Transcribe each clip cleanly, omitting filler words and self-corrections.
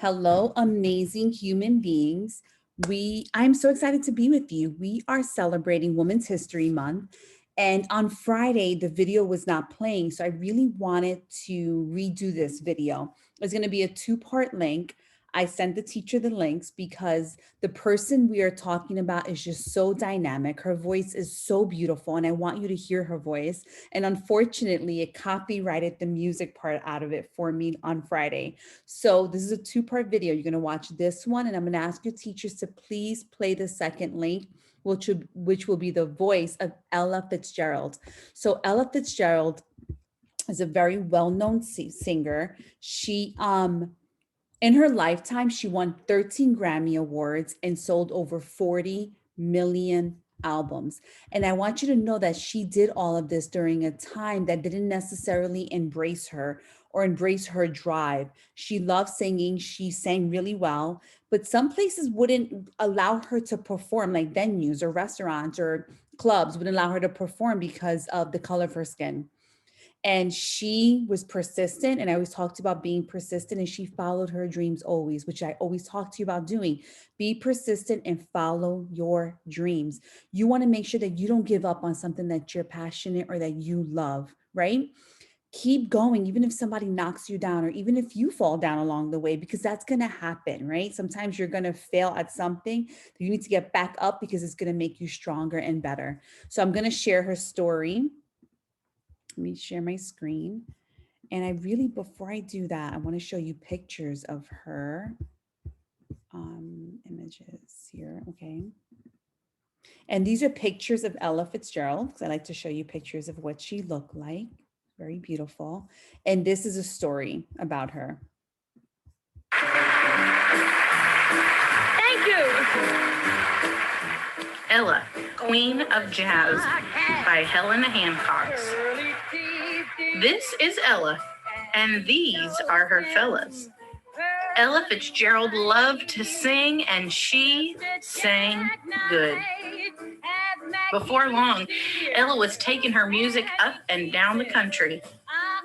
Hello, amazing human beings. I'm so excited to be with you. We are celebrating Women's History Month. And on Friday, the video was not playing. So I really wanted to redo this video. It's going to be a two-part link. I sent the teacher the links because the person we are talking about is just so dynamic. Her voice is so beautiful, and I want you to hear her voice. And unfortunately, it copyrighted the music part out of it for me on Friday. So this is a two-part video. You're going to watch this one, and I'm going to ask your teachers to please play the second link, which will be the voice of Ella Fitzgerald. So Ella Fitzgerald is a very well-known singer. She in her lifetime, she won 13 Grammy Awards and sold over 40 million albums. And I want you to know that she did all of this during a time that didn't necessarily embrace her or embrace her drive. She loved singing. She sang really well, but some places wouldn't allow her to perform, like venues or restaurants or clubs wouldn't allow her to perform because of the color of her skin. And she was persistent. And I always talked about being persistent, and she followed her dreams always, which I always talk to you about doing. Be persistent and follow your dreams. You want to make sure that you don't give up on something that you're passionate or that you love, right? Keep going, even if somebody knocks you down, or even if you fall down along the way, because that's going to happen, right? Sometimes you're going to fail at something. You need to get back up because it's going to make you stronger and better. So I'm going to share her story. Let me share my screen. And I really, before I do that, I want to show you pictures of her images here. Okay. And these are pictures of Ella Fitzgerald, because I like to show you pictures of what she looked like. Very beautiful. And this is a story about her. Thank you. Ella, Queen of Jazz by Helena Hancock. This is Ella, and these are her fellas. Ella Fitzgerald loved to sing, and she sang good. Before long, Ella was taking her music up and down the country.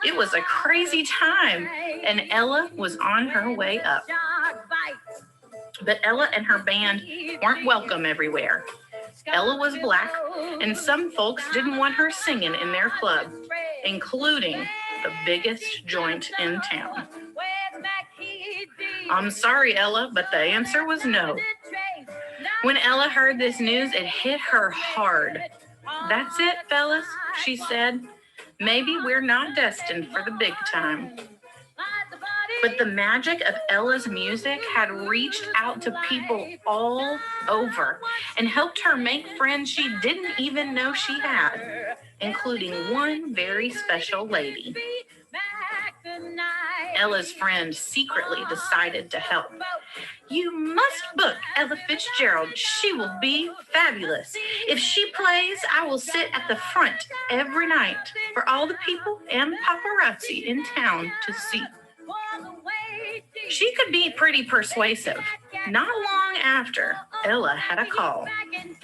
It was a crazy time, and Ella was on her way up. But Ella and her band weren't welcome everywhere. Ella was Black, and some folks didn't want her singing in their club, including the biggest joint in town. I'm sorry, Ella, but the answer was no. When Ella heard this news, it hit her hard. That's it, fellas, she said. Maybe we're not destined for the big time. But the magic of Ella's music had reached out to people all over and helped her make friends she didn't even know she had, including one very special lady. Ella's friend secretly decided to help. You must book Ella Fitzgerald. She will be fabulous. If she plays, I will sit at the front every night for all the people and paparazzi in town to see. She could be pretty persuasive. Not long after, Ella had a call.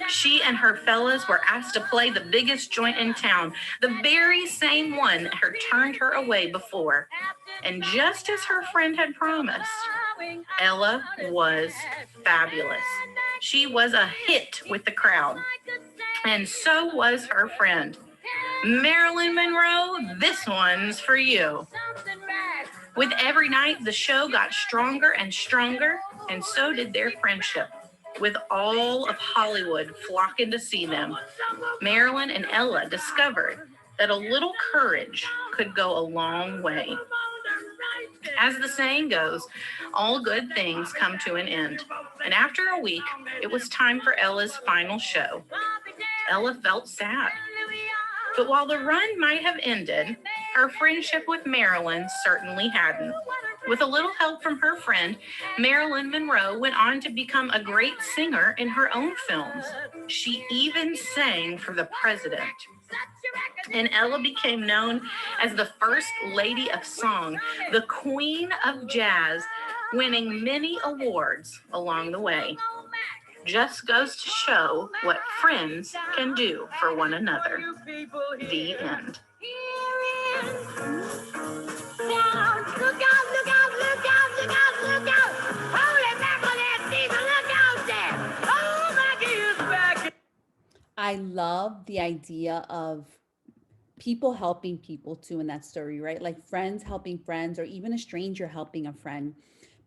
She and her fellas were asked to play the biggest joint in town, the very same one that had turned her away before. And just as her friend had promised, Ella was fabulous. She was a hit with the crowd. And so was her friend. Marilyn Monroe, this one's for you. With every night, the show got stronger and stronger, and so did their friendship, with all of Hollywood flocking to see them. Marilyn and Ella discovered that a little courage could go a long way. As the saying goes, all good things come to an end. And after a week, it was time for Ella's final show. Ella felt sad. But while the run might have ended, her friendship with Marilyn certainly hadn't. With a little help from her friend, Marilyn Monroe went on to become a great singer in her own films. She even sang for the president. And Ella became known as the First Lady of Song, the Queen of Jazz, winning many awards along the way. Just goes to show what friends can do for one another. The end. Look out, look out, look out, look out, look out. I love the idea of people helping people too in that story, right? Like friends helping friends, or even a stranger helping a friend.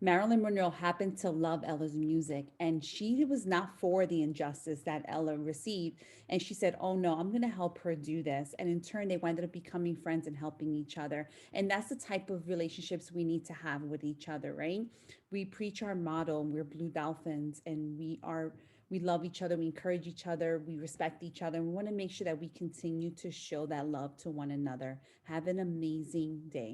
Marilyn Monroe happened to love Ella's music, and she was not for the injustice that Ella received. And she said, "Oh no, I'm going to help her do this." And in turn, they wound up becoming friends and helping each other. And that's the type of relationships we need to have with each other, right? We preach our motto, and we're blue dolphins, and we love each other, we encourage each other, we respect each other. And we want to make sure that we continue to show that love to one another. Have an amazing day.